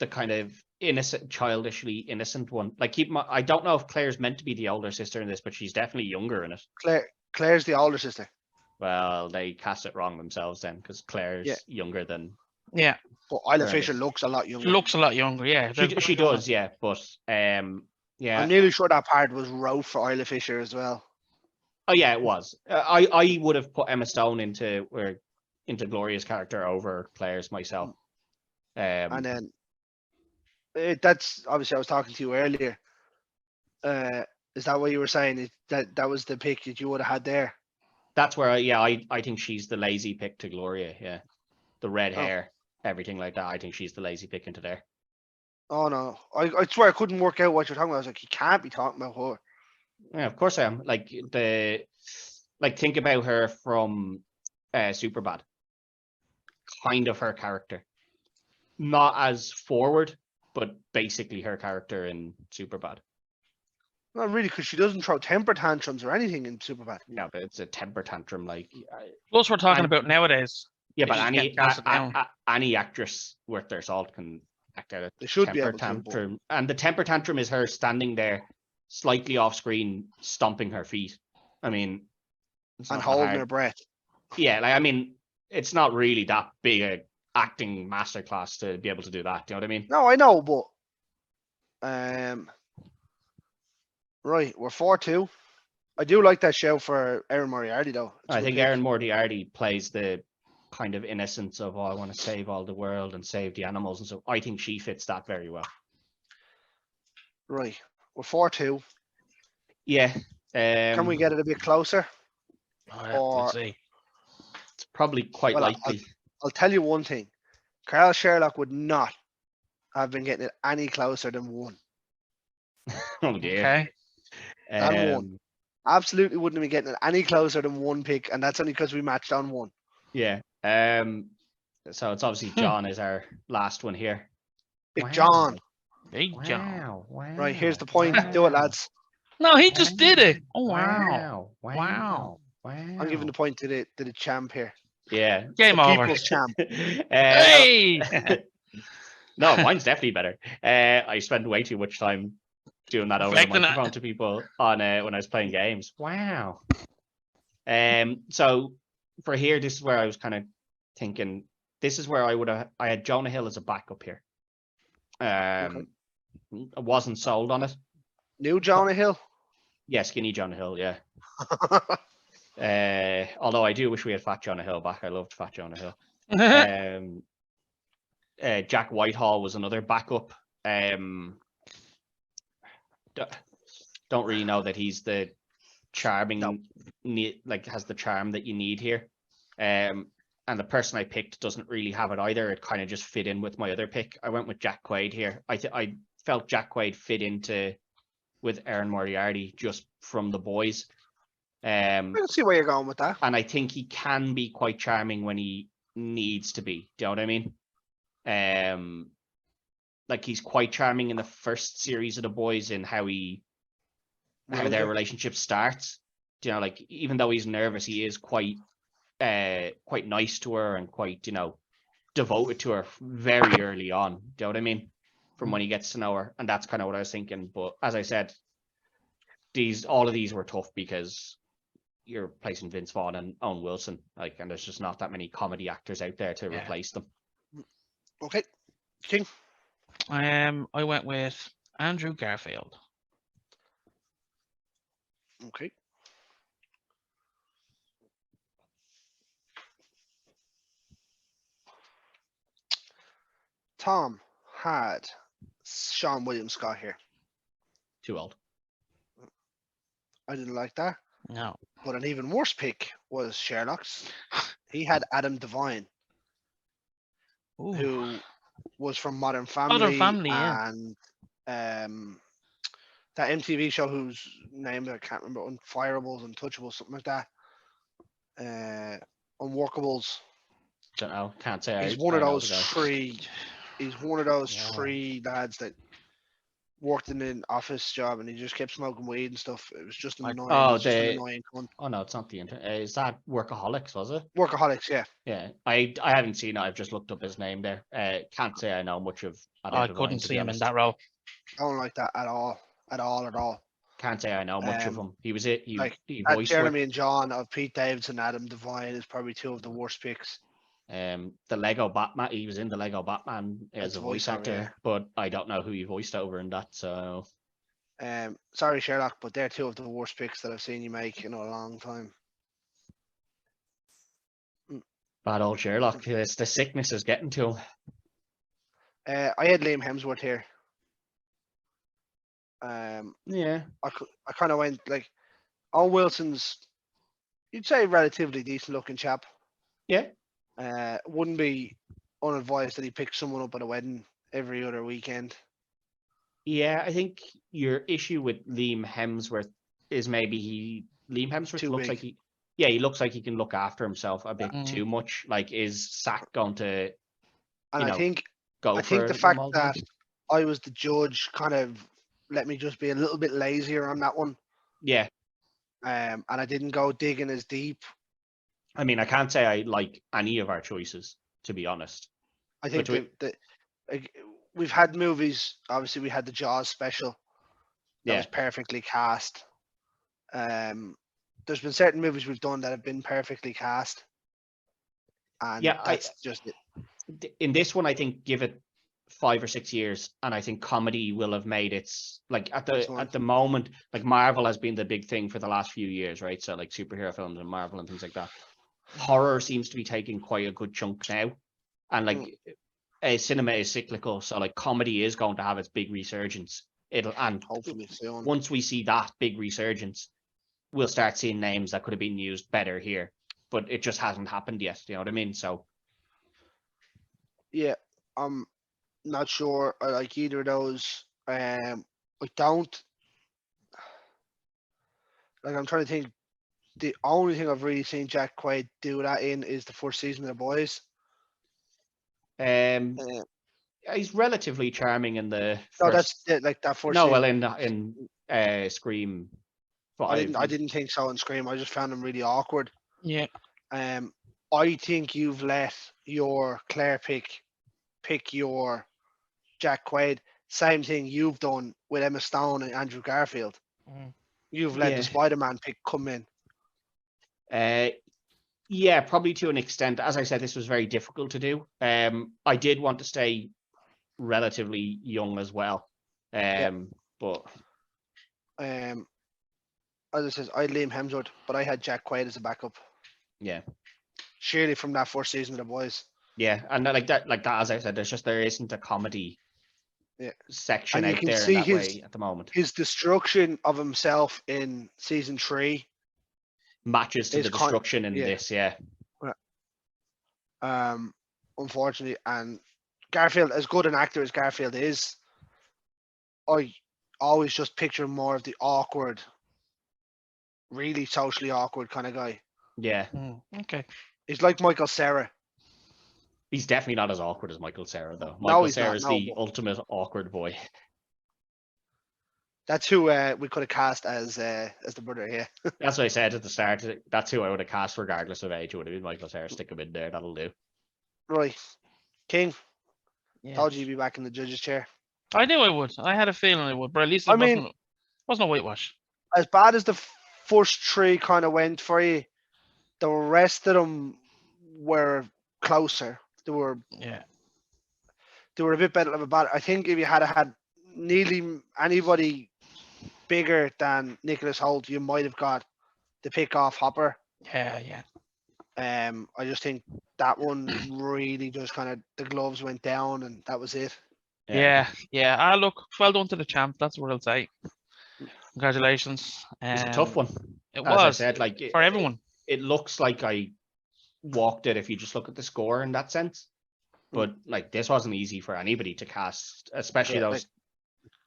kind of innocent, childishly innocent one? Like, keep in mind, I don't know if Claire's meant to be the older sister in this, but she's definitely younger in it. Claire's the older sister. Well, they cast it wrong themselves then, because Claire's younger than. Yeah. But Isla Fisher looks a lot younger. Yeah. She does, yeah. But yeah. I'm nearly sure that part was wrote for Isla Fisher as well. Oh yeah, it was. I would have put Emma Stone into Gloria's character over Claire's myself. And then that's obviously I was talking to you earlier. Is that what you were saying? That was the pick that you would have had there? That's where I think she's the lazy pick to Gloria. Yeah, the red hair, everything like that. I think she's the lazy pick into there. Oh no, I swear I couldn't work out what you're talking about. I was like, you can't be talking about her. Yeah, of course I am. Think about her from Superbad. Kind of her character, not as forward, but basically her character in Superbad. Not really, because she doesn't throw temper tantrums or anything in Superbad. No, but it's a temper tantrum. Plus, we're talking about nowadays. Yeah, but any actress worth their salt can act out a temper tantrum. And the temper tantrum is her standing there, slightly off screen, stomping her feet. I mean, and holding her breath. Yeah, it's not really that big a acting masterclass to be able to do that. Do you know what I mean? No, I know, but right, we're 4-2. I do like that show for Erin Moriarty, though. I think Erin Moriarty plays the kind of innocence of, I want to save all the world and save the animals, and so I think she fits that very well. Right, we're 4-2. Yeah. Can we get it a bit closer? Let's see. It's probably quite likely. I'll tell you one thing. Carl Sherlock would not have been getting it any closer than 1. Oh dear. Okay. And 1. Absolutely wouldn't have been getting it any closer than one pick, and that's only because we matched on one. Yeah. So it's obviously John is our last one here. Big John. Big John. Wow. Right, here's the point. Do it, lads. No, he just did it. Oh wow. Wow. I'm giving the point to the champ here. Yeah. Game The over. people's champ. Hey. No, mine's definitely better. I spent way too much time doing that over the Reflecting that. microphone to people on when I was playing games. Wow. So for here, this is where I was kind of thinking. This is where I had Jonah Hill as a backup here. I wasn't sold on it. New Jonah Hill. Yeah, skinny Jonah Hill. Yeah. Although I do wish we had Fat Jonah Hill back. I loved Fat Jonah Hill. Jack Whitehall was another backup. Don't really know that he's the charming, like has the charm that you need here. And the person I picked doesn't really have it either. It kind of just fit in with my other pick. I went with Jack Quaid here. I felt Jack Quaid fit into with Aaron Moriarty just from The Boys. I can see where you're going with that. And I think he can be quite charming when he needs to be. Do you know what I mean? Like he's quite charming in the first series of The Boys in how their relationship starts. Do you know, like even though he's nervous, he is quite nice to her and quite, devoted to her very early on. Do you know what I mean? From when he gets to know her, and that's kind of what I was thinking. But as I said, all of these were tough because you're placing Vince Vaughn and Owen Wilson, and there's just not that many comedy actors out there to replace them. Okay, King. I went with Andrew Garfield. Okay. Tom had Sean William Scott here. Too old. I didn't like that. No. But an even worse pick was Sherlock's. He had Adam Devine, who was from Modern Family. Modern Family, yeah. And that MTV show whose name I can't remember, Unfireables, Untouchables, something like that. Unworkables. Don't know. Can't say. He's one of those three. He's one of those three lads that worked in an office job and he just kept smoking weed and stuff. It was just an annoying. An annoying cunt. Oh no, it's not the internet. Is that Workaholics? Was it? Workaholics, yeah. Yeah, I haven't seen it. I've just looked up his name there. Can't say I know much of. I couldn't see him in that role. I don't like that at all. Can't say I know much of him. He was it. He voiced Jeremy and John of Pete Davidson, Adam Devine is probably two of the worst picks. The Lego Batman. He was in the Lego Batman as a voice actor, yeah. But I don't know who he voiced over in that. So, sorry Sherlock, but they're two of the worst picks that I've seen you make in a long time. Bad old Sherlock. The sickness is getting to him. I had Liam Hemsworth here. Yeah. I kind of went like, Owen Wilson's, you'd say, relatively decent looking chap. Yeah. Wouldn't be unadvised that he picked someone up at a wedding every other weekend. Yeah, I think your issue with Liam Hemsworth is maybe Liam Hemsworth looks like he looks like he can look after himself a bit too much. Like, is Zach going to? And I think the fact that I was the judge kind of let me just be a little bit lazier on that one. Yeah. And I didn't go digging as deep. I mean, I can't say I like any of our choices, to be honest. I think we've had movies. Obviously, we had the Jaws special. That was perfectly cast. There's been certain movies we've done that have been perfectly cast. And that's just it. In this one, I think give it 5 or 6 years, and I think comedy will have made its like at the moment, like Marvel has been the big thing for the last few years, right? So like superhero films and Marvel and things like that. Horror seems to be taking quite a good chunk now, and like cinema is cyclical, so like comedy is going to have its big resurgence. And hopefully soon. Once we see that big resurgence, we'll start seeing names that could have been used better here, but it just hasn't happened yet. You know what I mean? So yeah, I'm not sure I like either of those. I don't. Like I'm trying to think. The only thing I've really seen Jack Quaid do that in is the first season of The Boys. Yeah, he's relatively charming in the No, first. that's like that first. No, season. well, in Scream 5. I didn't think so in Scream. I just found him really awkward. Yeah. I think you've let your Claire pick your Jack Quaid. Same thing you've done with Emma Stone and Andrew Garfield. You've let the Spider-Man pick come in. Yeah, probably to an extent. As I said, this was very difficult to do. I did want to stay relatively young as well. But as I said, I had Liam Hemsworth, but I had Jack Quaid as a backup. Yeah. Surely from that first season of The Boys. Yeah, and like that, as I said, there isn't a comedy section and you out can there see in that way at the moment. His destruction of himself in season 3 matches to the destruction in this, unfortunately, and Garfield, as good an actor as Garfield is, I always just picture more of the awkward, really socially awkward kind of guy. Yeah. Okay. He's like Michael Cera. He's definitely not as awkward as Michael Cera, though. No, Michael he's Cera not, is no, the ultimate awkward boy. That's who we could have cast as the brother here. That's what I said at the start. That's who I would have cast regardless of age. It would have been Michael Cera. Stick him in there. That'll do. Right. King, Yeah. told you you'd be back in the judge's chair. I knew I would. I had a feeling I would, but at least it wasn't a whitewash. As bad as the first 3 kind of went for you, the rest of them were closer. They were a bit better of a battle. I think if you had nearly anybody bigger than Nicholas Hoult, you might have got the pick off Hopper. Yeah. I just think that one really just kind of the gloves went down and that was it. Yeah. Look, well done to the champ. That's what I'll say. Congratulations. It's a tough one. It As was. I said, for everyone. It looks like I walked it if you just look at the score in that sense. But this wasn't easy for anybody to cast, especially those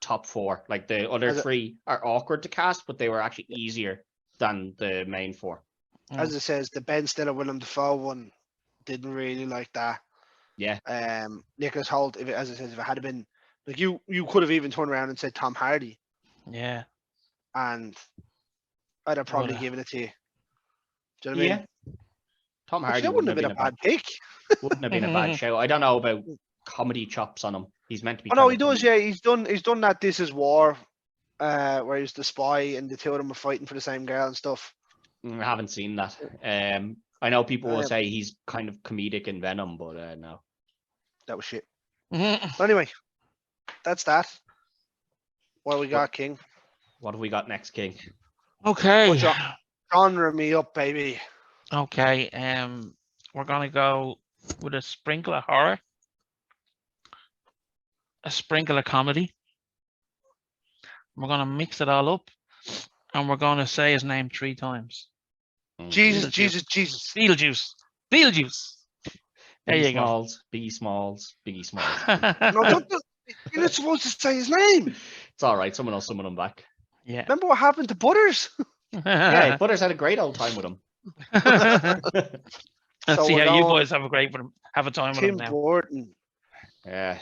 top 4. Like the other 3 are awkward to cast, but they were actually easier than the main 4. As it says, the Ben Stiller, Willem Dafoe one didn't really like that. Yeah. Nicholas Hoult, if it had been like you could have even turned around and said Tom Hardy. Yeah. And I'd have probably given it to you. Do you know what I mean? Tom Hardy wouldn't have been a bad pick. Wouldn't have been a bad show. I don't know about comedy chops on him. He's meant to be. Oh no, he does. Yeah, he's done that. This Is War, where he's the spy and the two of them are fighting for the same girl and stuff. I haven't seen that. I know people will say he's kind of comedic in Venom, but no. That was shit. But anyway, that's that. What we got, King? What have we got next, King? Okay. Genre me up, baby. Okay. We're gonna go with a sprinkle of horror, a sprinkle of comedy. We're gonna mix it all up, and we're gonna say his name 3 times. Jesus. Beetlejuice. There you go. Biggie Smalls. No, you're not supposed to say his name. It's all right. Someone will summon him back. Yeah. Remember what happened to Butters? Yeah, Butters had a great old time with him. Let's see how you boys have a time with him now. Tim Burton. Yeah.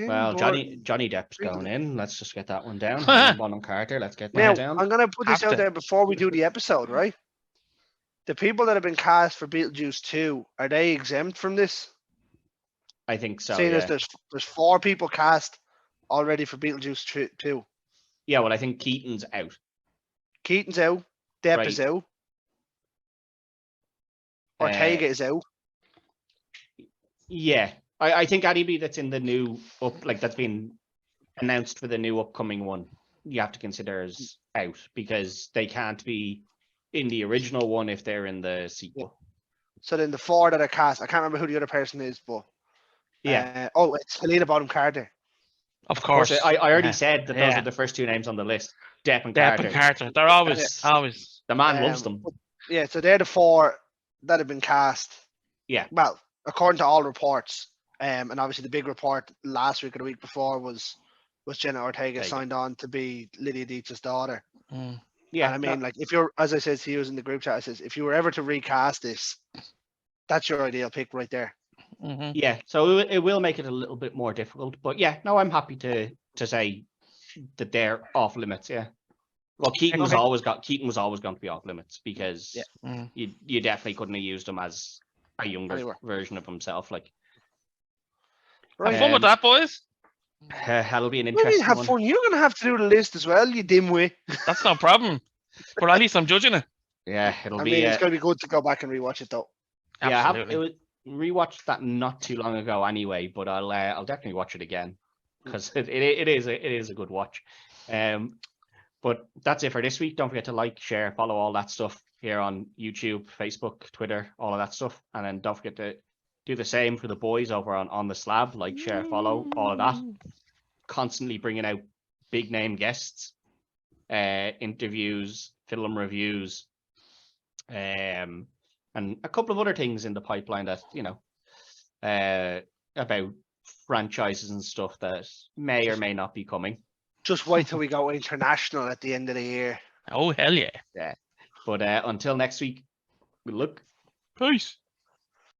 Well, Johnny Depp's going in. Let's just get that one down. Bonham Carter. Let's get that down. I'm gonna put this out there before we do the episode, right? The people that have been cast for Beetlejuice 2, are they exempt from this? I think so. Seeing as there's 4 people cast already for Beetlejuice 2. Yeah, well, I think Keaton's out. Keaton's out. Depp is out. Ortega is out. Yeah, I think anybody that's in the new that's been announced for the new upcoming one, you have to consider as out because they can't be in the original one if they're in the sequel. So then the 4 that are cast, I can't remember who the other person is, but it's Helena Bonham Carter. Of course. I already said that those are the first 2 names on the list. Depp and Carter. They're always. The man loves them. So they're the 4 that have been cast. Yeah. Well, according to all reports, and obviously the big report last week or the week before was Jenna Ortega signed on to be Lydia Dietz's daughter. Yeah, And I mean, like, if you're, as I said to you in the group chat, I says, if you were ever to recast this, that's your ideal pick right there. Mm-hmm. Yeah, so it will make it a little bit more difficult, but yeah, no, I'm happy to say that they're off limits. Yeah. Well, Keaton was always going to be off limits because you definitely couldn't have used him as a younger version of himself. Like, have fun with that, boys. That'll be an What do you mean interesting have one. fun? You're gonna have to do the list as well, you dimwit. That's no problem. But at least I'm judging it. Yeah, it'll be. I mean, it's gonna be good to go back and rewatch it though. Yeah, Absolutely. rewatched that not too long ago anyway, but I'll definitely watch it again because it is a good watch. But that's it for this week. Don't forget to like, share, follow all that stuff here on YouTube, Facebook, Twitter, all of that stuff, and then don't forget to do the same for the boys over on the slab. Like, share, follow, all of that. Constantly bringing out big name guests, interviews, film reviews, and a couple of other things in the pipeline that about franchises and stuff that may or may not be coming. Just wait till we go international at the end of the year. Oh, hell yeah. Yeah. But until next week, good luck. Peace.